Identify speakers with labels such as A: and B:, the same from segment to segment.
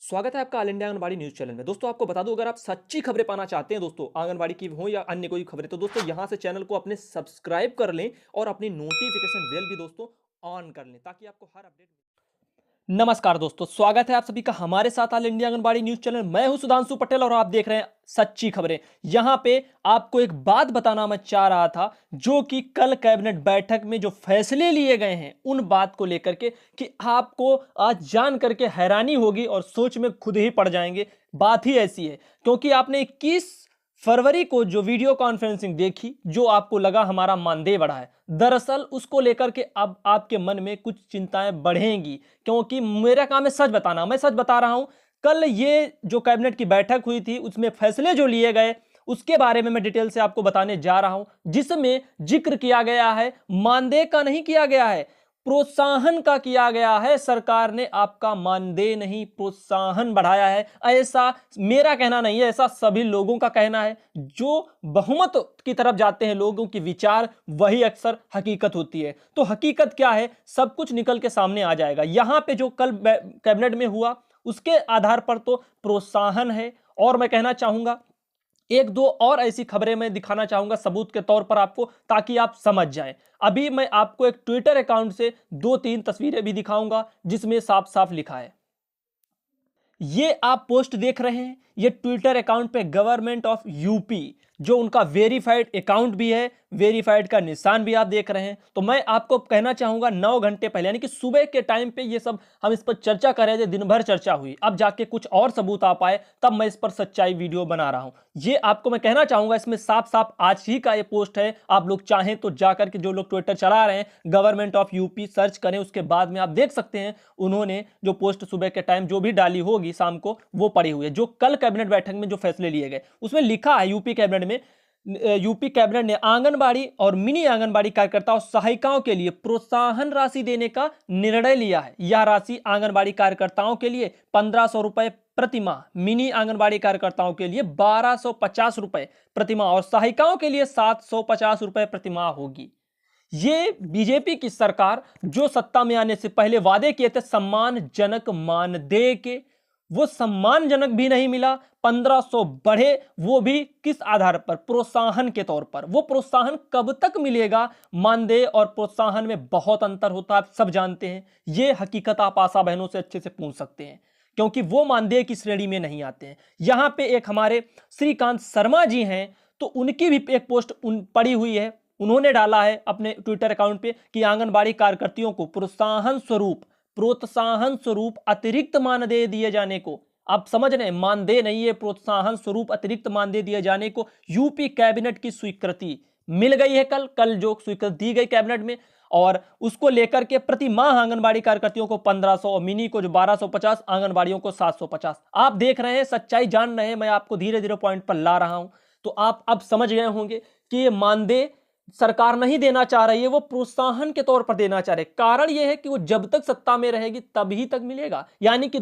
A: स्वागत है आपका all India anganwadi news channel में। दोस्तों आपको बता दूं, अगर आप सच्ची खबरें पाना चाहते हैं दोस्तों आंगनबाड़ी की हो या अन्य कोई खबरें, तो दोस्तों यहां से चैनल को अपने सब्सक्राइब कर लें और अपनी नोटिफिकेशन बेल भी दोस्तों ऑन कर लें ताकि आपको हर अपडेट। नमस्कार दोस्तों, स्वागत है आप सभी का हमारे साथ all India anganwadi news channel. मैं हूं सुधांशु पटेल और आप देख रहे हैं सच्ची खबरें। यहां पे आपको एक बात बताना मैं चाह रहा था, जो कि कल कैबिनेट बैठक में जो फैसले लिए गए हैं उन बात को लेकर के, कि आपको आज जान करके हैरानी होगी और सोच में खुद ही पड़ जाएंगे। बात ही ऐसी है क्योंकि आपने 21 फरवरी को जो वीडियो कॉन्फ्रेंसिंग देखी, जो आपको लगा हमारा मानदेय बढ़ा है, दरअसल उसको लेकर के अब आपके मन में कुछ चिंताएं बढ़ेंगी। क्योंकि मेरा काम है सच बताना, मैं सच बता रहा हूं। कल ये जो कैबिनेट की बैठक हुई थी उसमें फैसले जो लिए गए उसके बारे में मैं डिटेल से आपको बताने जा रहा हूं, जिसमें जिक्र किया गया है मानदेय का, नहीं किया गया है प्रोत्साहन का किया गया है। सरकार ने आपका मानदेय नहीं प्रोत्साहन बढ़ाया है, ऐसा मेरा कहना नहीं है, ऐसा सभी लोगों का कहना है। जो बहुमत की तरफ जाते हैं लोगों की विचार, वही अक्सर हकीकत होती है। तो हकीकत क्या है, सब कुछ निकल के सामने आ जाएगा। यहां पे जो कल कैबिनेट में हुआ उसके आधार पर तो प्रोत्साहन है। और मैं कहना चाहूंगा एक दो और ऐसी खबरें मैं दिखाना चाहूंगा सबूत के तौर पर आपको, ताकि आप समझ जाएं। अभी मैं आपको एक ट्विटर अकाउंट से दो तीन तस्वीरें भी दिखाऊंगा जिसमें साफ साफ लिखा है। ये आप पोस्ट देख रहे हैं, ये ट्विटर अकाउंट पे गवर्नमेंट ऑफ यूपी, जो उनका वेरीफाइड अकाउंट भी है, वेरीफाइड का निशान भी आप देख रहे हैं। तो मैं आपको कहना चाहूंगा 9 घंटे पहले यानी कि सुबह के टाइम पे ये सब हम इस पर चर्चा कर रहे थे, दिन भर चर्चा हुई, अब जाके कुछ और सबूत आ पाए तब मैं इस पर सच्चाई वीडियो बना रहा हूं। ये आपको मैं कहना चाहूंगा, इसमें साफ साफ आज ही का ये पोस्ट है। आप लोग चाहें तो जाकर के, जो लोग ट्विटर चला रहे हैं, गवर्नमेंट ऑफ यूपी सर्च करें, उसके बाद में आप देख सकते हैं उन्होंने जो पोस्ट सुबह के टाइम जो भी डाली होगी शाम को, वो पड़ी हुई है। जो कल कैबिनेट बैठक में जो फैसले लिए गए उसमें लिखा है, यूपी कैबिनेट ने आंगनबाड़ी और मिनी आंगनबाड़ी कार्यकर्ताओं सहायिकाओं के लिए प्रोत्साहन राशि देने का निर्णय लिया है। यह राशि आंगनबाड़ी कार्यकर्ताओं के लिए 1500 रुपए प्रति माह, मिनी आंगनबाड़ी कार्यकर्ताओं के लिए 1250 रुपए प्रति माह और सहायिकाओं के लिए 750 रुपए प्रति माह होगी। ये बीजेपी की सरकार जो सत्ता में आने से पहले वादे किए थे सम्मानजनक मानदेय के, वो सम्मानजनक भी नहीं मिला। 1500 बढ़े, वो भी किस आधार पर, प्रोत्साहन के तौर पर। वो प्रोत्साहन कब तक मिलेगा? मानदेय और प्रोत्साहन में बहुत अंतर होता है, आप सब जानते हैं। ये हकीकत आप आशा बहनों से अच्छे से पूछ सकते हैं, क्योंकि वो मानदेय की श्रेणी में नहीं आते हैं। यहां पे एक हमारे श्रीकांत शर्मा जी हैं, तो उनकी भी एक पोस्ट पड़ी हुई है। उन्होंने डाला है अपने ट्विटर अकाउंट पे कि आंगनबाड़ी कार्यकर्तियों को प्रोत्साहन स्वरूप अतिरिक्त मानदेय दिए जाने को, आप समझ रहे हैं, मानदेय नहीं है, प्रोत्साहन स्वरूप अतिरिक्त मानदेय दिए जाने को यूपी कैबिनेट की स्वीकृति मिल गई है। कल जो स्वीकृति दी गई कैबिनेट में, और उसको लेकर के प्रति माह आंगनबाड़ी कार्यकर्तियों को 1500 और मिनी को जो 1250, आंगनबाड़ियों को 750। आप देख रहे हैं, सच्चाई जान रहे हैं, मैं आपको धीरे धीरे पॉइंट पर ला रहा हूं। तो आप अब समझ गए होंगे कि ये मानदेय सरकार नहीं देना चाह रही है, वो प्रोत्साहन के तौर पर देना चाह रहे। कारण यह है कि वो जब तक सत्ता में रहेगी तभी तक मिलेगा, यानी कि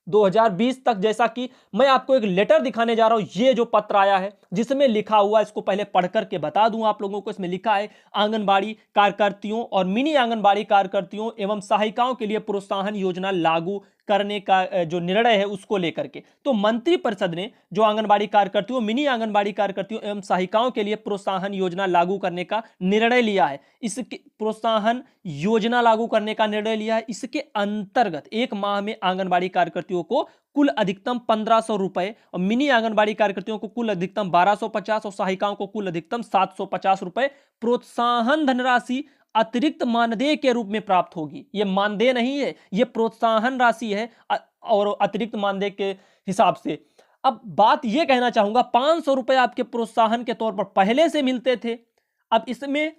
A: 2020 तक। जैसा कि मैं आपको एक लेटर दिखाने जा रहा हूं, ये जो पत्र आया है जिसमें लिखा हुआ, इसको पहले पढ़ करके बता दूं आप लोगों को। इसमें लिखा है आंगनबाड़ी कार्यकर्तियों और मिनी आंगनबाड़ी कार्यकर्तियों एवं सहायिकाओं के लिए प्रोत्साहन योजना लागू करने का जो निर्णय है उसको लेकर के। तो मंत्रिपरिषद ने जो आंगनबाड़ी कार्यकर्तियों, मिनी आंगनबाड़ी कार्यकर्तियों एवं सहायिकाओं के लिए प्रोत्साहन योजना लागू करने का निर्णय लिया है। इसके प्रोत्साहन योजना लागू करने का निर्णय लिया है। इसके अंतर्गत एक माह में आंगनबाड़ी कार्यकर्तियों को कुल अधिकतम 1500 रुपए और मिनी आंगनबाड़ी कार्यकर्तियों को कुल अधिकतम 1250 और सहायिकाओं को कुल अधिकतम 750 रुपए प्रोत्साहन धनराशि अतिरिक्त मानदेय के रूप में प्राप्त होगी। यह मानदेय नहीं है, यह प्रोत्साहन राशि है और अतिरिक्त मानदेय के हिसाब से। अब बात यह कहना चाहूंगा, 500 रुपए आपके प्रोत्साहन के तौर पर पहले से मिलते थे, अब इसमें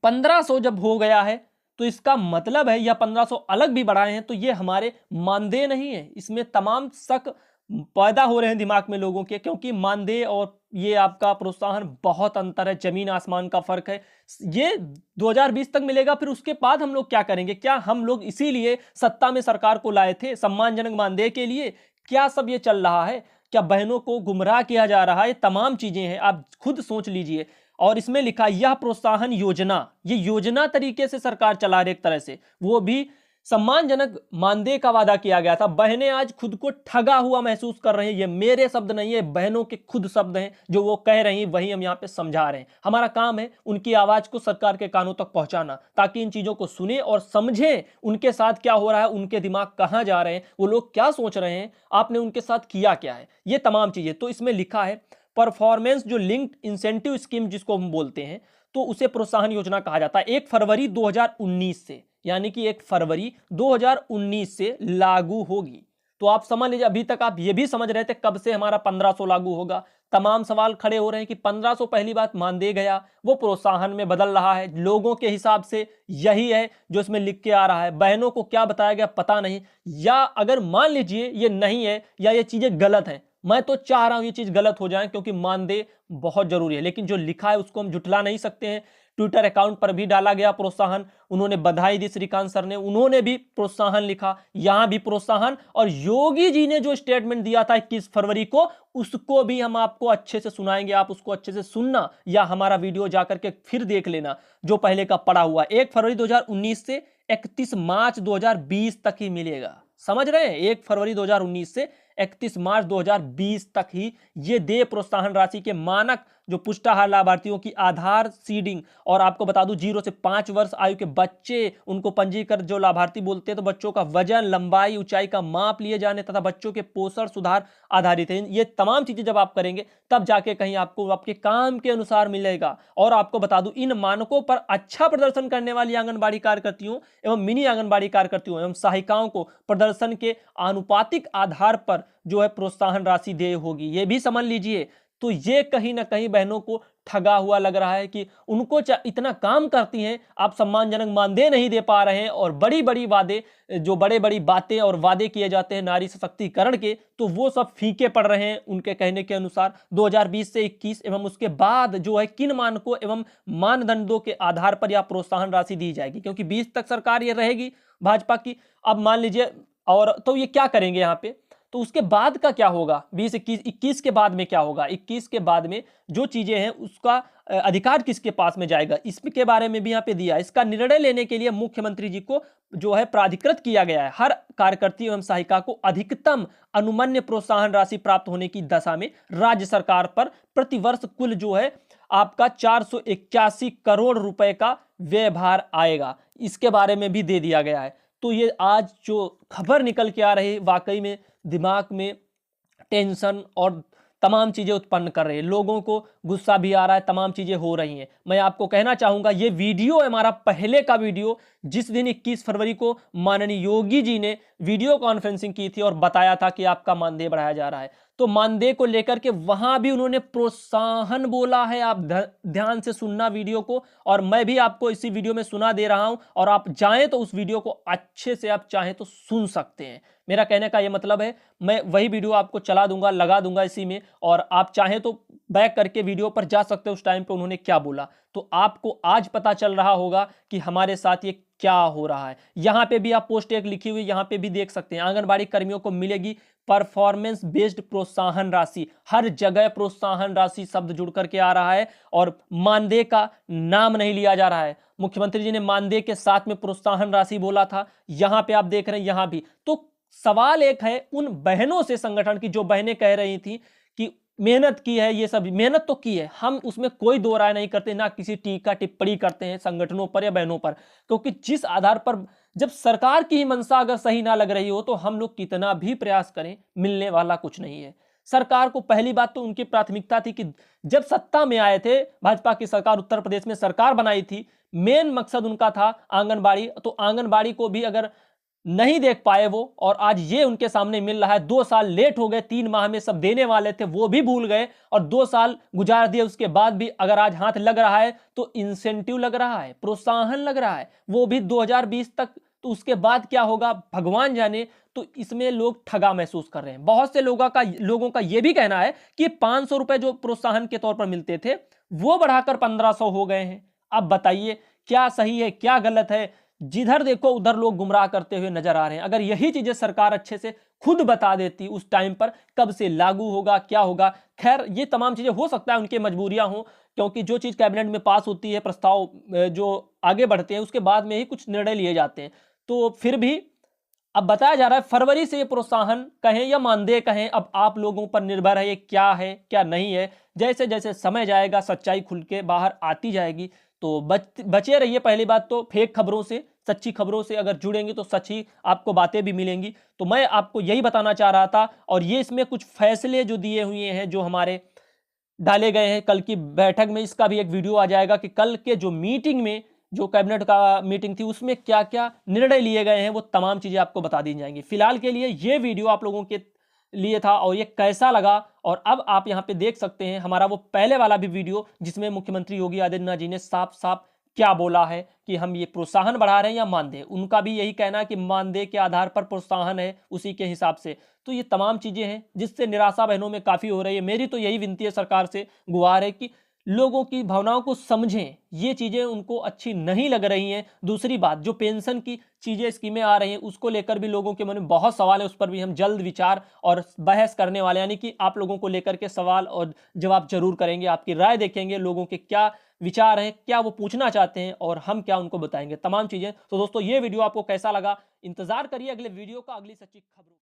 A: 1500 जब हो गया है तो इसका मतलब है, या 1500 अलग भी बढ़ाए हैं, तो ये हमारे मानदेय नहीं है। इसमें तमाम शक पैदा हो रहे हैं दिमाग में लोगों के, क्योंकि मानदेय और ये आपका प्रोत्साहन बहुत अंतर है, जमीन आसमान का फर्क है। ये 2020 तक मिलेगा, फिर उसके बाद हम लोग क्या करेंगे? क्या हम लोग इसीलिए सत्ता में सरकार को लाए थे, सम्मानजनक मानदेय के लिए? क्या सब ये चल रहा है? क्या बहनों को गुमराह किया जा रहा है? तमाम चीजें हैं, आप खुद सोच लीजिए। और इसमें लिखा यह प्रोत्साहन योजना, ये योजना तरीके से सरकार चला रही एक तरह से, वो भी सम्मानजनक मानदेय का वादा किया गया था। बहनें आज खुद को ठगा हुआ महसूस कर रही हैं। ये मेरे शब्द नहीं है, बहनों के खुद शब्द हैं। जो वो कह रही हैं वही हम यहाँ पे समझा रहे हैं। हमारा काम है उनकी आवाज को सरकार के कानों तक पहुंचाना, ताकि इन चीजों को सुने और समझें उनके साथ क्या हो रहा है, उनके दिमाग कहां जा रहे हैं, वो लोग क्या सोच रहे हैं, आपने उनके साथ किया क्या है, ये तमाम चीजें। तो इसमें लिखा है परफॉर्मेंस जो लिंक्ड इंसेंटिव स्कीम जिसको हम बोलते हैं, तो उसे प्रोत्साहन योजना कहा जाता है। 1 फरवरी 2019 से, यानी कि 1 फरवरी 2019 से लागू होगी। तो आप समझ लीजिए, अभी तक आप ये भी समझ रहे थे कब से हमारा 1500 लागू होगा। तमाम सवाल खड़े हो रहे हैं कि 1500 पहली बात मानदेय गया, वो प्रोत्साहन में बदल रहा है लोगों के हिसाब से, यही है जो इसमें लिख के आ रहा है। बहनों को क्या बताया गया पता नहीं, या अगर मान लीजिए ये नहीं है या ये चीजें गलत हैं, मैं तो चाह रहा हूं ये चीज गलत हो जाए, क्योंकि मानदेय बहुत जरूरी है। लेकिन जो लिखा है उसको हम जुटला नहीं सकते हैं। ट्विटर अकाउंट पर भी डाला गया प्रोत्साहन, उन्होंने बधाई दी श्रीकांत सर ने, उन्होंने भी प्रोत्साहन लिखा, यहां भी प्रोत्साहन। और योगी जी ने जो स्टेटमेंट दिया था 21 फरवरी को, उसको भी हम आपको अच्छे से सुनाएंगे। आप उसको अच्छे से सुनना या हमारा वीडियो जाकर के फिर देख लेना जो पहले का पड़ा हुआ। 1 फरवरी 2019 से 31 मार्च 2020 तक ही मिलेगा। समझ रहे हैं? 1 फरवरी 2019 से 31 मार्च 2020 तक ही ये देय प्रोत्साहन राशि के मानक जो पुष्टाहार लाभार्थियों की आधार सीडिंग, और आपको बता दूं 0 से 5 वर्ष आयु के बच्चे, उनको पंजीकृत जो लाभार्थी बोलते हैं, तो बच्चों का वजन, लंबाई, ऊंचाई का माप लिए जाने तथा बच्चों के पोषण सुधार आधारित है। ये तमाम चीजें जब आप करेंगे तब जाके कहीं आपको आपके काम के अनुसार मिलेगा। और आपको बता दूं इन मानकों पर अच्छा प्रदर्शन करने वाली आंगनबाड़ी कार्यकर्तियों एवं मिनी आंगनबाड़ी कार्यकर्तियों एवं सहायिकाओं को प्रदर्शन के आनुपातिक आधार पर जो है प्रोत्साहन राशि देय होगी। ये भी समझ लीजिए। तो ये कहीं ना कहीं बहनों को ठगा हुआ लग रहा है कि उनको इतना काम करती हैं, आप सम्मानजनक मानदेय नहीं दे पा रहे हैं, और बड़ी बड़ी वादे, जो बड़े बड़ी बातें और वादे किए जाते हैं नारी सशक्तिकरण के, तो वो सब फीके पड़ रहे हैं उनके कहने के अनुसार। 2020 से 21 एवं उसके बाद जो है किन मानकों एवं मानदंडों के आधार पर यह प्रोत्साहन राशि दी जाएगी, क्योंकि 20 तक सरकार ये रहेगी भाजपा की। अब मान लीजिए, और तो ये क्या करेंगे यहाँ पे, तो उसके बाद का क्या होगा, 20 21 के बाद में क्या होगा, 21 के बाद में जो चीजें हैं उसका अधिकार किसके पास में जाएगा, इसके बारे में भी यहाँ पे दिया। इसका निर्णय लेने के लिए मुख्यमंत्री जी को जो है प्राधिकृत किया गया है। हर कार्यकर्ता एवं सहायिका को अधिकतम अनुमन्य प्रोत्साहन राशि प्राप्त होने की दशा में राज्य सरकार पर प्रतिवर्ष कुल जो है आपका 481 करोड़ रुपए का व्यय भार आएगा। इसके बारे में भी दे दिया गया है। तो ये आज जो खबर निकल के आ रही, वाकई में दिमाग में टेंशन और तमाम चीजें उत्पन्न कर रही है। लोगों को गुस्सा भी आ रहा है, तमाम चीजें हो रही हैं। मैं आपको कहना चाहूंगा, ये वीडियो हमारा पहले का वीडियो, जिस दिन 21 फरवरी को माननीय योगी जी ने वीडियो कॉन्फ्रेंसिंग की थी और बताया था कि आपका मानदेय बढ़ाया जा रहा है, तो मानदेय को लेकर के वहां भी उन्होंने प्रोत्साहन बोला है। आप ध्यान से सुनना वीडियो को, और मैं भी आपको इसी वीडियो में सुना दे रहा हूं, और आप चाहें तो उस वीडियो को अच्छे से आप चाहें तो सुन सकते हैं। मेरा कहने का यह मतलब है, मैं वही वीडियो आपको चला दूंगा, लगा दूंगा इसी में, और आप चाहें तो बैक करके वीडियो पर जा सकते हो उस टाइम पे उन्होंने क्या बोला। तो आपको आज पता चल रहा होगा कि हमारे साथ ये क्या हो रहा है। यहां पे भी आप पोस्ट एक लिखी हुई यहां पे भी देख सकते हैं, आंगनबाड़ी कर्मियों को मिलेगी परफॉर्मेंस बेस्ड प्रोत्साहन राशि। हर जगह प्रोत्साहन राशि शब्द जुड़ करके आ रहा है, और मानदेय का नाम नहीं लिया जा रहा है। मुख्यमंत्री जी ने मानदेय के साथ में प्रोत्साहन राशि बोला था, यहां पे आप देख रहे हैं यहां भी। तो सवाल एक है उन बहनों से, संगठन की जो बहनें कह रही थी कि मेहनत की है, ये सब मेहनत तो की है, हम उसमें कोई दो राय नहीं करते, ना किसी टीका टिप्पणी करते हैं संगठनों पर या बहनों पर, क्योंकि जिस आधार पर, जब सरकार की ही मंशा अगर सही ना लग रही हो तो हम लोग कितना भी प्रयास करें मिलने वाला कुछ नहीं है। सरकार को पहली बात तो उनकी प्राथमिकता थी कि जब सत्ता में आए थे, भाजपा की सरकार उत्तर प्रदेश में सरकार बनाई थी, मेन मकसद उनका था आंगनबाड़ी। तो आंगनबाड़ी को भी अगर नहीं देख पाए वो, और आज ये उनके सामने मिल रहा है। 2 साल लेट हो गए, 3 माह में सब देने वाले थे वो भी भूल गए, और 2 साल गुजार दिए, उसके बाद भी अगर आज हाथ लग रहा है तो इंसेंटिव लग रहा है, प्रोत्साहन लग रहा है, वो भी 2020 तक। तो उसके बाद क्या होगा भगवान जाने। तो इसमें लोग ठगा महसूस कर रहे हैं। बहुत से लोगों का यह भी कहना है कि 500 रुपए जो प्रोत्साहन के तौर पर मिलते थे वो बढ़ाकर 1500 हो गए हैं। अब बताइए क्या सही है क्या गलत है। जिधर देखो उधर लोग गुमराह करते हुए नजर आ रहे हैं। अगर यही चीजें सरकार अच्छे से खुद बता देती उस टाइम पर, कब से लागू होगा क्या होगा। खैर ये तमाम चीजें हो सकता है उनकी मजबूरियां हो, क्योंकि जो चीज कैबिनेट में पास होती है, प्रस्ताव जो आगे बढ़ते हैं, उसके बाद में ही कुछ निर्णय लिए जाते हैं।
B: तो फिर भी अब बताया जा रहा है फरवरी से ये प्रोत्साहन कहें या मानदेय कहें, अब आप लोगों पर निर्भर है ये क्या है क्या नहीं है। जैसे जैसे समय जाएगा सच्चाई खुल के बाहर आती जाएगी। तो बचे रहिए, पहली बात तो फेक खबरों से, सच्ची खबरों से अगर जुड़ेंगे तो सच्ची आपको बातें भी मिलेंगी। तो मैं आपको यही बताना चाह रहा था। और ये इसमें कुछ फैसले जो दिए हुए हैं, जो हमारे डाले गए हैं कल की बैठक में, इसका भी एक वीडियो आ जाएगा कि कल के जो मीटिंग में, जो कैबिनेट का मीटिंग थी, उसमें क्या क्या निर्णय लिए गए हैं, वो तमाम चीजें आपको बता दी जाएंगी। फिलहाल के लिए ये वीडियो आप लोगों के लिए था और ये कैसा लगा, और अब आप यहां पे देख सकते हैं हमारा वो पहले वाला भी वीडियो जिसमें मुख्यमंत्री योगी आदित्यनाथ जी ने साफ साफ क्या बोला है कि हम ये प्रोत्साहन बढ़ा रहे हैं या मानदेय। उनका भी यही कहना है कि मानदेय के आधार पर प्रोत्साहन है, उसी के हिसाब से। तो ये तमाम चीजें हैं जिससे निराशा बहनों में काफी हो रही है। मेरी तो यही विनती है सरकार से, गुहार है कि लोगों की भावनाओं को समझें। ये चीजें उनको अच्छी नहीं लग रही हैं। दूसरी बात, जो पेंशन की चीजें स्कीमें आ रही हैं, उसको लेकर भी लोगों के मन में बहुत सवाल है। उस पर भी हम जल्द विचार और बहस करने वाले, यानी कि आप लोगों को लेकर के सवाल और जवाब जरूर करेंगे, आपकी राय देखेंगे, लोगों के क्या विचार हैं, क्या वो पूछना चाहते हैं और हम क्या उनको बताएंगे, तमाम चीजें। तो दोस्तों ये वीडियो आपको कैसा लगा, इंतजार करिए अगले वीडियो का, अगली सच्ची खबरों।